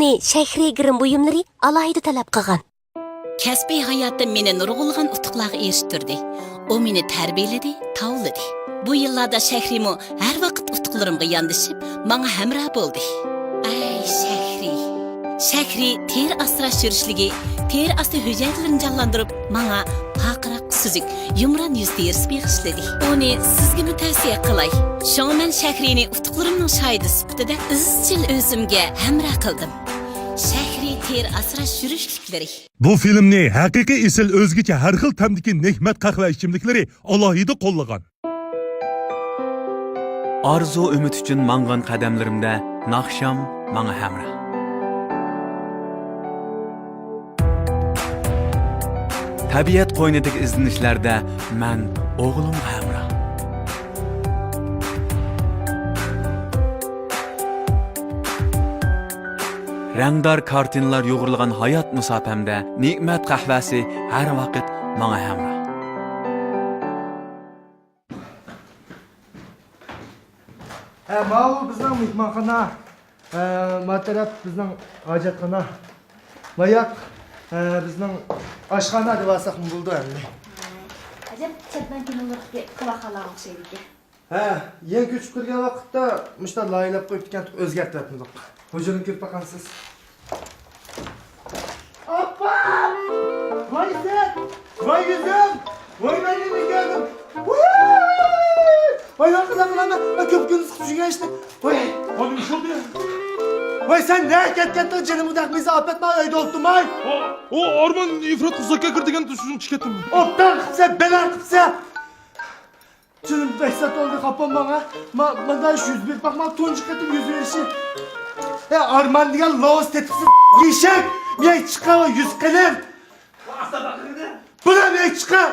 Meni Shahri Grim buyumlari alohida talab qilgan. Kasbiy hayotim meni nurg'ulg'an utuqlarga erishtirdi. U meni tarbiyaladi, tavladi. Bu yillarda Shahrimo har vaqt utuqlarimga yondashib, menga hamroh bo'ldi. Ay Shahri. Shahri ter asrash yurishligi, ter asli hujjatlarini jonlantirib, menga haqiraq suzuk, yumron yuz terisi bag'ishladi. Uni sizga tavsiya qilay. Shunga men Shahrini utuqlarimning shohidi sifatida izchil o'zimga hamroh qildim. Shahri ter asrash yurishliklari. Bu filmni haqiqiy esil o'zgacha har xil tamdagi nehmat qahva ichimliklari alohida qo'llagan. Arzu ümit üçün mangan qadamlarimda naqsham manga hamroh. Tabiat qo'ynidagi izlanishlarda men o'g'lim hamroh. Rangdor kartinalar yo'g'rilgan hayot musofamda ne'mat qahvasi har vaqt menga hamroh. Mau bizning mehmonxona, mataraf bizning hojatxona, mayak bizning oshxona deb olsak bo'ldi endi. Ajab chatdan kinolarga qilaqalar o'xshaydi. Yen ko'chib kirgan vaqtda mushta loyilab qo'yib ekan o'zgartiramiz. Hujurni ko'rib baqansiz. Oppa! Voy sen! Voy yuzim! Voy meni ko'rdim. Voy qilama, ko'p kun tushgan ishni. Voy, Oğlum iş oldu ya. voy sen ne ketgan jinim udaqmiz opatma uyda o'tdimay. O Arman ifrat uzakka kirdigan shuni chikatdim. Optan qilsa, belar qilsa. Jinim behsat oldu qapam bana. Manda 100 bir bakma tonji qatım 100 verishi. Arman degan loz tetkisiz yeshak. Men chiqav 100 qilib. Buna men chiqav.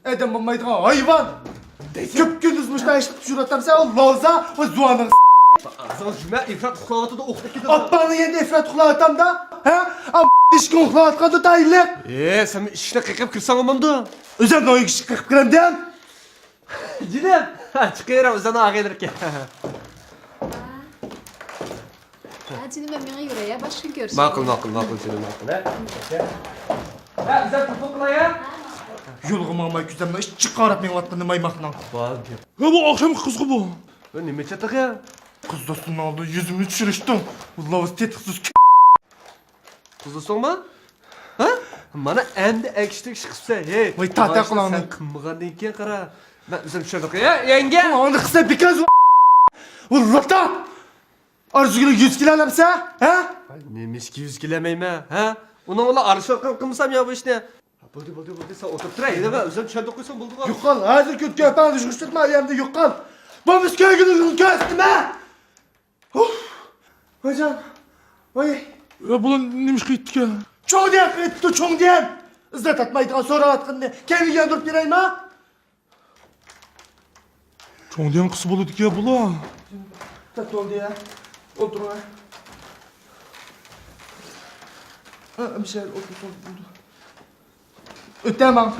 Adam bo'lmaydigan hayvon. Köp gündüz müşteri işlik düşürüyotsam sen o loza o zuanın Ağzına cümle ifrat kuklavatı da okta gidiyor. Abbanı yendi ifrat kuklavatım da. He? Dişkin kuklavatkan da dayılık. Sen işine kıkıp kırsan olmamdı. Özel o iki kırk kırım dem. Cidem. Çıkıyorum özden ağa gelirken. Acını ben bana göre ya başka görsün. Makul canım makul. Ha güzel topu kula ya. Yolğum amay güzemle hiç çıkarıp men vatkanı maymakla. Bağlı diyor. Ya bu akşam kız bu. Ne mi çatak ya? Kız dostunun aldı yüzümü düşürüştüm. Allah'ız tetiksiz k***. Kuzu sorma. Ha? Bana endi ekşitik çıkıpsa hey. Vay tahta kulağını. Sen kımıgan deyken kara. Ben üzüm şöyle ya yenge. Onu kısa bir kez Vurrata. Arzugülü 100 kilo alamsa. He? Neymiş ki 100 kilemeyim ha? Onun ola arışa kımsam ya bu iş ne? Buldu sen oturup durayım değil mi? Özlem çöldü koysan bulduk abi. Yok kal hazır kötü köpeğini düşmüştürme ayağımda yok kal. Bu müsküye gidiyorsun köstüm he. Hocam. Vay. Ya bulan neymiş gittik ya. Çoğu diyen kıyıttı çoğu diyen. İzzet atmaydıgan sonra atkındı. Kendi yandırup bireyim ha. Çoğun diyen kız buladık ya bula. Tat oldu ya. Oturun ha. Bir şey otursun. Ötemem.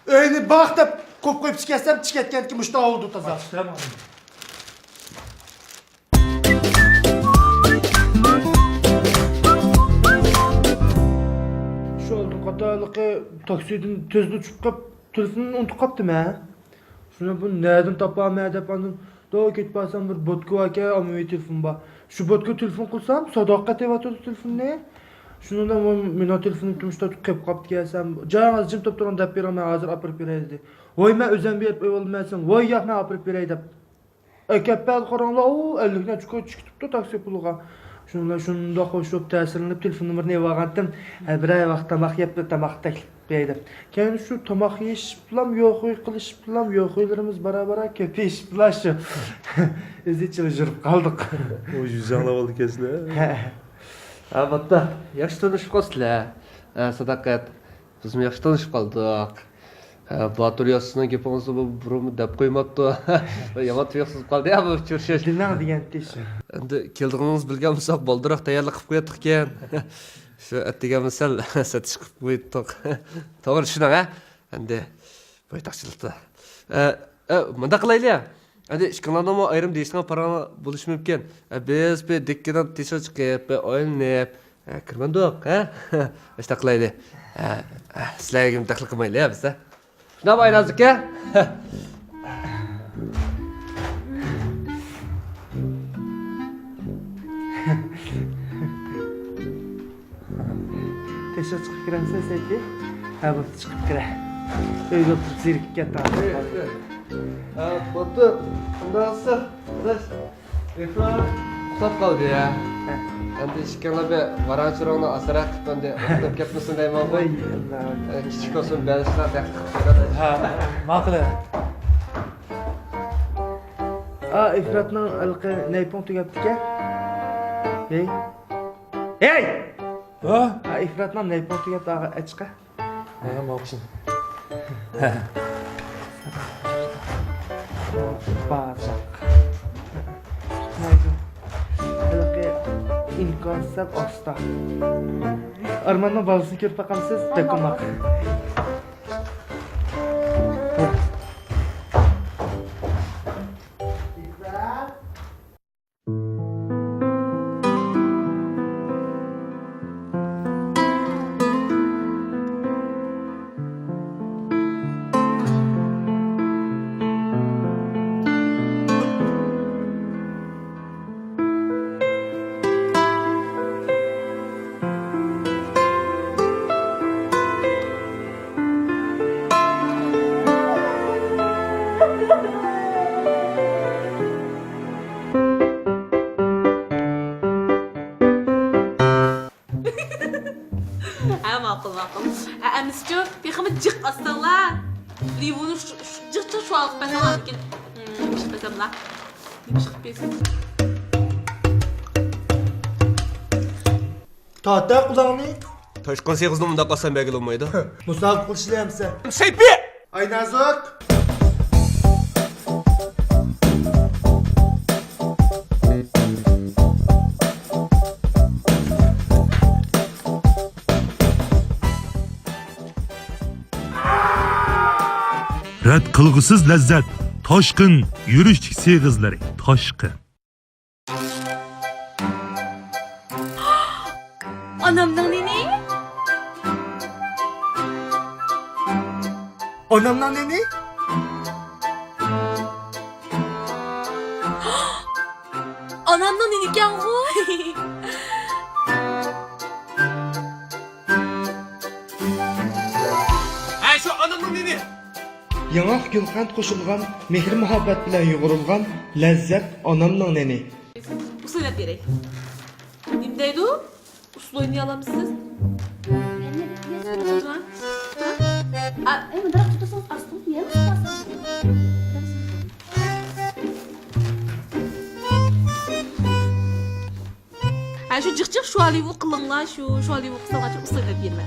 Öyle bak da kop koyup çıkarsam çıkarken ki müştah oldu taza. Tamam. Şu oldu katalıqı taksiden tezli çıkıp kap telefonunu unutup kaptım ha. Şuna bu nereden tapam daha kötü basam bir botka vaka amuvi telefon ba. Şu botka telefon kulsam sadakat evatı telefon ne? Şunu da men telefonu tumuşta tutup kaptı gelsem. Canız jim top turan dep bermey hazır apırıp bereydi. Voy men özem berip olmasın. Voy yak men apırıp berey dep. Ekepel qaranla o 50 çıkıp taksi puluğa. Şunda hoşup təsirlenip telefon numarını evağandım. Bir ay vaxt tamaq yep tamaq təklif berdim. Keyin şu tamaq yeyiş bulam yox qilish bulam yoxlarımız barabara köpeş bulaşı. İzleyicimiz жүрüp qaldık. O yüz anlap oldu kesin ha. Albatta, yaxshi tanışıp qalsizlar. Sadakat, biz yaxshi tanışıp qaldık. Batur yazısından gepimizni bu burun dep qo'ymabdi. Yomon tuyuqsiz qoldi ya bu uchrashish. Nima degan tish? Endi keldiğiniz bilgan bo'lsak, boldiroq tayyorlik qilib qo'yatdik ekan. Shu attiga misal satish qilib qo'ydik. To'g'ri tushuning ha? Endi boytaqchilikda. Bunda qilaylik. Hadi işkanlardan mı ayrım değiştiğin para buluş mümkün. Biz bir dikkadan tişört çıkıp, bir oynayıp, kırmandık, ha? İşte kılaylı. Sizlerle gibi taklı kımaylı ya biz de. Şuna bayın azıcık ya. Teşe çıkıp girense sevgi. Ha bu çıkıp gire. Öyle oturup zirkip git abi. Evet, Batu. Nasıl? Arkadaş. Efra. Kusat kaldı ya. Ben de işkanla bir varan çırağına asarak ben de okutup gitmesin deyim ama. Vay Allah. Küçük olsun ben şuna taktık. Ha, makle. İfrat'ın ılqı neypon tugaptı ki? Hey? Hey! Ha? İfrat'ın neypon tugaptı ağa açıqa? Ha, maqsın. Bağıracaq. Neydi? Ilqı imkansız asta. Armanın balısını görüp bakamsız, dokunmaq. Ha maqul. Amiscu, bir xamat cıq aslanlar. Limonu cıq şu alıp ben alayım ki. Neymiş besem la. Neymiş besem. Tahta kulağını. Taşkın seğizini munda kalsam belki olmaydı. Musab kılışlayamsa. Seypi! Ay Nazok. Rad qilg'isiz lazzat, toshqin yurish seg'izlari, toshqin. Anamdan nene? Onamdan ne? Anamdan nene kan o. Ha, şu anamın nini? Yanaq gülqand qo'shilgan, mehr muhabbat bilan yo'g'rilgan lazzat onamning neni. Usulep gerek. Nimdeydi o? Usul oynayalım siz. Ha? Ey, bırak tutasın, astım. Niye mi tutasın? Ha şu cık şu alivu kılınla şu alivu kısalar çok usulep yerler.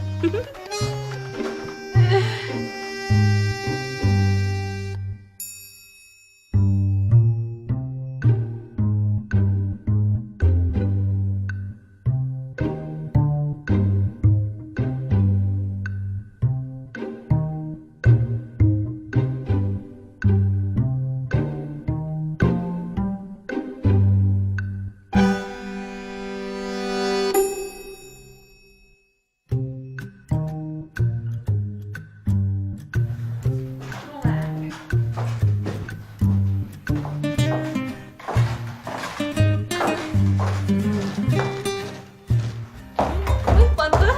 Bandı.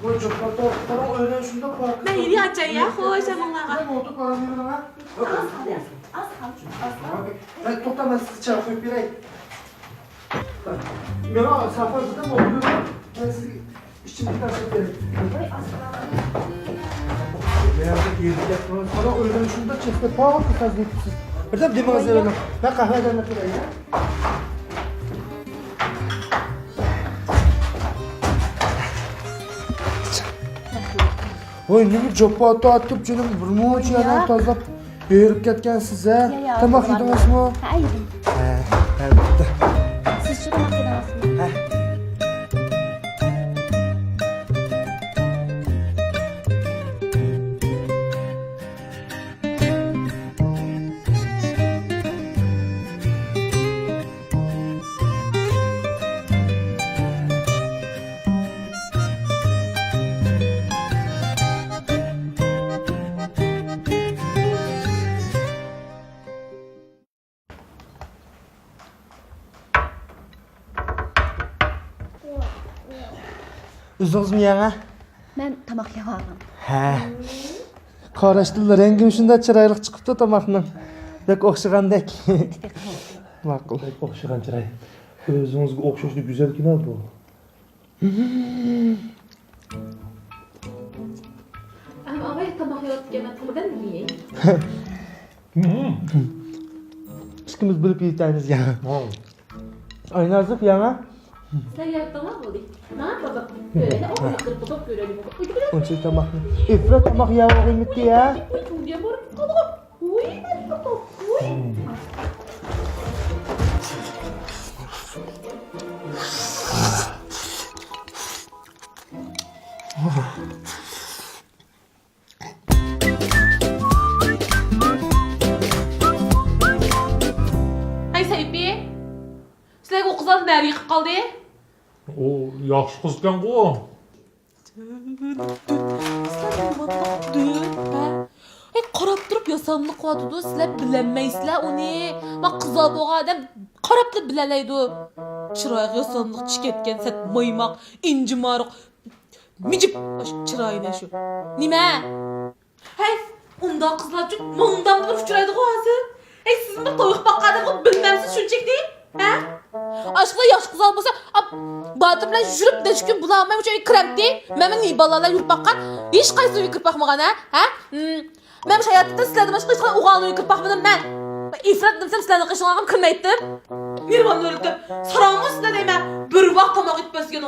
Bu çok fazla para öyle şunda bak. Ben yeri açayım ya. Hoş amanlar. Ne oldu paranı verin ha? Az kaldı, az kaldı. Az kaldı. Ben toplam sizi çarpıp birey. Ben o safhada mı oluyor? Ben sizi işçilik taşıp vereyim. Oy, az kaldı. Nerede yedik yapmanız? Para öyle şunda çekti. Pahalı kısaz gitmişsiniz. Birden demenize verin. Ben kahveden oturayım ya. Voy nima joppa atıp canım burnu çiğnen tozlap yürüp ketken size. Tamak yedinizmi? Ha, yedim. Elbette. Siz şu tamak yedinizmi? Üzünüz mü yana? Ben tamak yavarım. He. Qaraşdılar, rengim şunda çıraylık çıkıptı tamakның. Bek oxşagandek. Maqul. O'xshagan chiray. O'zingizga o'xshashli go'zalgina bu. Ama tamak yotgan qilgan nima? İkimiz bilip yiyeceğiz ya. Oynardık yana. Sizlar yotdingmi bo'ldi? Ha, baba. Böyle o qirqib ko'radi. Onçu tamakны. İfrat tamak yağı kıymetli ya. Uy, borib qolib. Uy, uy. Ay Saypi. Sizlar o qizlar nari yiqib qoldi? O yaxshi qizgan-ku. Hey qarab turib yasamni qo'yadi, sizlar bilmaysizlar uni. Men qizlar bo'lgan odam qarab turib bilalaydi. Chiroyli yasamni chiketgan sat moymoq, injimariq. Mijib chiroyli shu. Nima? Hey, unda qizlar uchun mingdan bir uchraydi hozir. Hey, siz bir to'yib boqqanimni bilmamsiz shunchaki? Ha? Aşkla yaş kız olmasa, Batır bilan yurib necha kun bulanmay o'sha kiribdi. Mana ne balalar yurib baqqan, hech qaysi uyga kirib boqmagan ha? Men o'sha hayotda sizlardan boshqa hech qanday o'g'il uyga kirib boqmadim men. İfrat desem sizlarning qishloqqa kirmaydim. Mirvan o'rgatib, sarangmi sizlar deyman. Bir vaqt tomoq yetmasgan,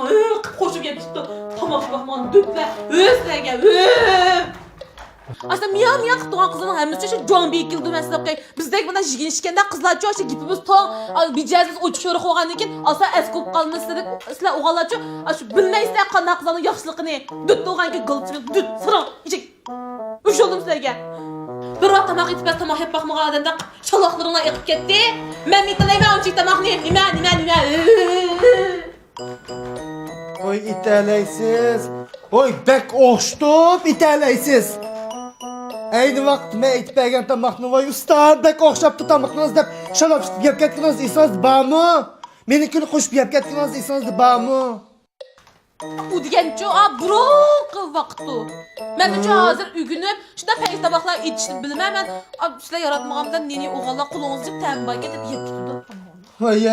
qo'shib yeb chiqdi. Tomoq boqman dutlar, o'zlarga. Aslında miyav qilib turgan qizlarning hammasi shu jon bekildi men sizlarga. Bizdek mana yig'inishganda qizlarcha o'sha gipimiz to'ng, bijasiz ochiq sho'ri qo'ygandan keyin asa as ko'p qolmasa deb sizlar o'g'illarcha shu bilmaysizlar qanday qizlarning yaxshiligini. Dut to'g'anga g'ilchini, dut sirang, ichik. Ushuldim sizlarga. Bir vaqt tomoq yetib tomoq yeb boqmagan odamda shaloqlaringlar eqib ketdi. Men mitalayman unchik tomoqni nima. Oy italaysiz. Oy bek oxştub italaysiz. Ayni vaqt men aytib bergan tamoqni voy usta bek o'xshabdi tamoqingiz deb shalab yeb ketdingiz esangiz bormi? Menikini qo'shib yeb ketdingiz esangiz bormi? Bu degancha buruq vaqtdu. Men uchun hozir ugunib, shunda payt taboqlar etishni bilmayman. Sizlar yaratmagandan neni o'g'illar qo'lingizni tambaga deb yeb ketdi. Voy,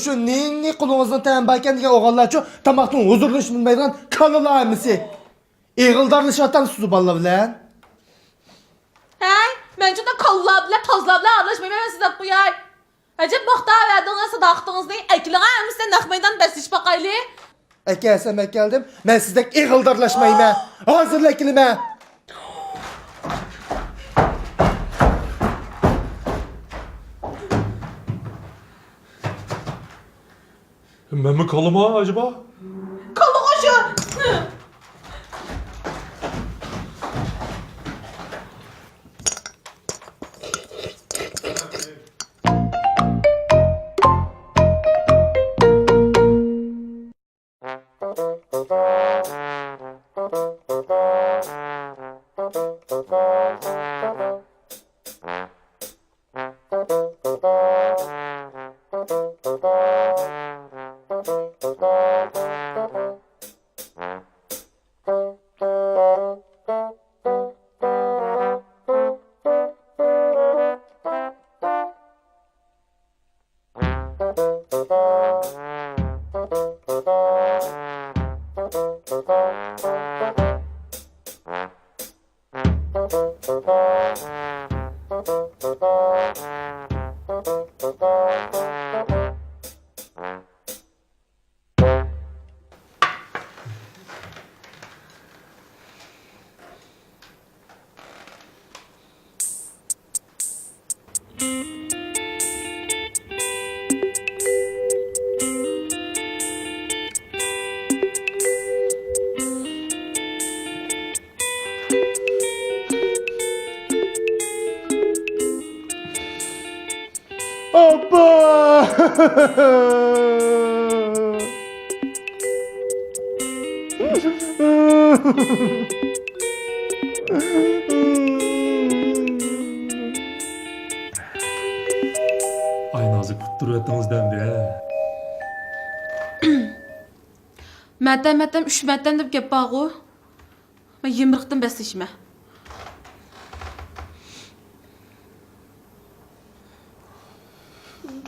shu neni qo'lingizdan tamba ekan degan o'g'illarcha tamoqning huzurlashni bilmaydigan kalalarmisi. Eg'ildarlashatan siz balla bilan. Hey, men juda kallar bilan tozlar bilan aralashmayman sizlar qo'yay. Acaba vaqtda verdingiz sadaqatingizni akilganimizda naqmaydan basish baqayli. Akasam keldim. Men sizdek eg'ildarlashmayman. Hozirla kelma. Ben mi kalım ha acaba? Kalı koşu. Ay nazik tutturuyorsunuz dendi he. Мәтәм 3 мәтәм дип гәп багы. Мен йымрыктым бәслешмә.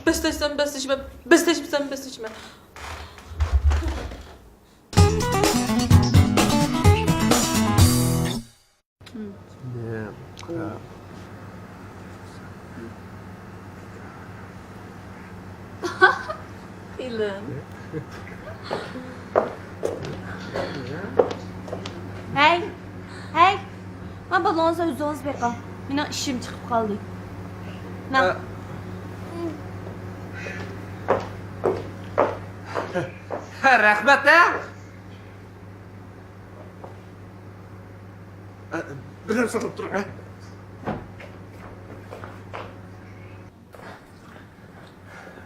Бәслешмә. Hey, hey. Ben balonsa özünüz bekle. Benim işim çıkıp kaldı. Ben... Rahmat ha. Bilen sakıp dur.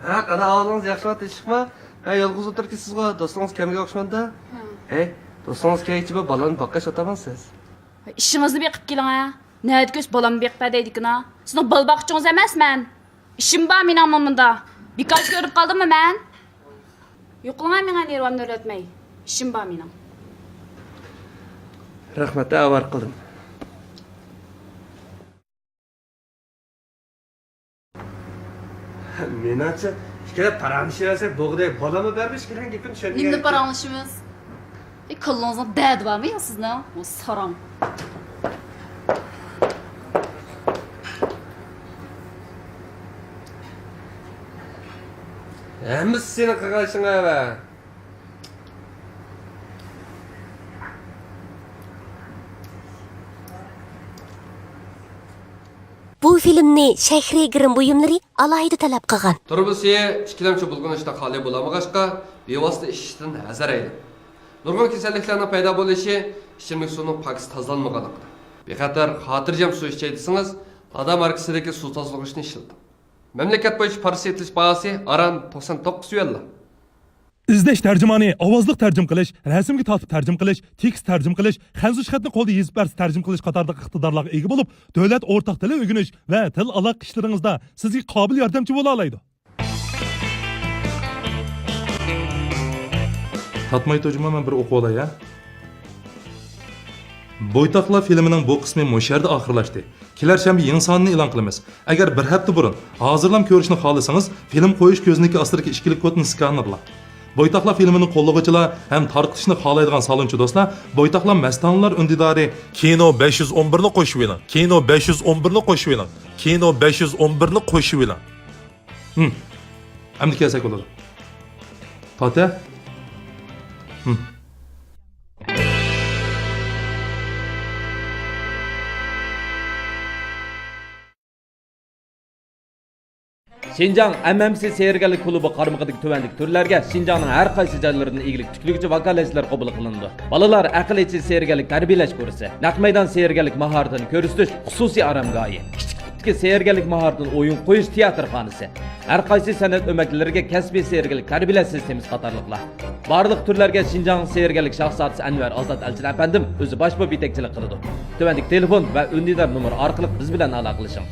Ha, qana ağzınız yaxşı çıkma. Ha, yalğız otur ki sizga dostunuz kemiga o'xshmanda. Hey, dostunuz keychiba balani boqqash otamansiz. İşinizni beqib keling ha. Nəhayət göz balam beqib deydikin ha. Sizning bal baqçınız emasman. İşim var mening momunda. Birkaç görüp qaldımmı mən? Yo'qlagan menga nervamni o'rlatmay. İşim var mening. Rahmat ha, avar qildim. Menimcha, ikkala paranishirasa bo'g'day bolami bermish kerak gapini tushundim. Nimni paranglishimiz? Qo'lingizda dad bormi yo sizni? O sarang. Hammasi seni qilganishingga va. Bu filmni Shahriy Grim buyumlari alohida talab qilgan. Turmusi ikkilamchi bo'lgan ishda xoli bo'lamag'ashqa bevosita ishdan hazar aydi. Nurg'un kasalliklarning paydo bo'lishi ichimlik suvining pokis tozalmaganligi. Bexatar xotirjam suv ichaydisangiz, odam orgasimidagi suv tozalashni ishlating. Mamlakat bo'yicha parcha etilish bahasi aran 99 yuan. izlash tarjimani ovozliq tarjim qilish, rasmga tortib tarjim qilish, tekst tarjim qilish, xanzush xatni qo'lda yezib berish tarjim qilish qatorliq iqtidorlarga ega bo'lib, davlat o'rtaq tili o'rganish va til aloqa ishlaringizda sizga qobil yordamchi bo'la oladi. Tatmay terjima men bir o'qib olay ya. Bo'ytaqlar filmining bu qismi musharda oxirlashdi. Kelar shanba yangi sonini e'lon qilamiz. Agar bir hafta burun hozirlam ko'rishni xohlasangiz, film qo'yish ko'zniki ostidagi ishkilik kodini skanerla. Bo'ytaqlar filmining qo'llovchilar ham tarqitishni xohlaydigan salonchi do'stlar, Bo'ytaqlar Mastanlar undidori Kino 511 ni qo'shib oling. Kino 511 ni qo'shib oling. Kino 511 ni qo'shib oling. Endi kelsak bo'ladi. Tata? Şinjan MMC Seyirgarlik Klubu qarmağıdaki tüvendik türlerge Şinjan'ın her qaysı joylarında iyilik tüklükçü vakaletçiler qabul qılındı. Balalar aql içi seyirgarlik tarbiyalash kursi, naq maydon seyirgarlik mahoratini ko'rsatish xususiy aramgoyi, kichiklikdagi seyirgarlik mahoratini o'yin qo'yish teatrxonasi, har qaysi san'at o'maklariga kasbiy seyirgarlik tarbiyalash sistemasi qatorliqlar. Barliq turlarga Şinjan seyirgarlik shaxsiyati Anvar Ozod Alchin apandim o'zi boshqa yetakchilik qiladi. Tüvendik telefon va undidar nomer orqali biz bilan aloqalashing.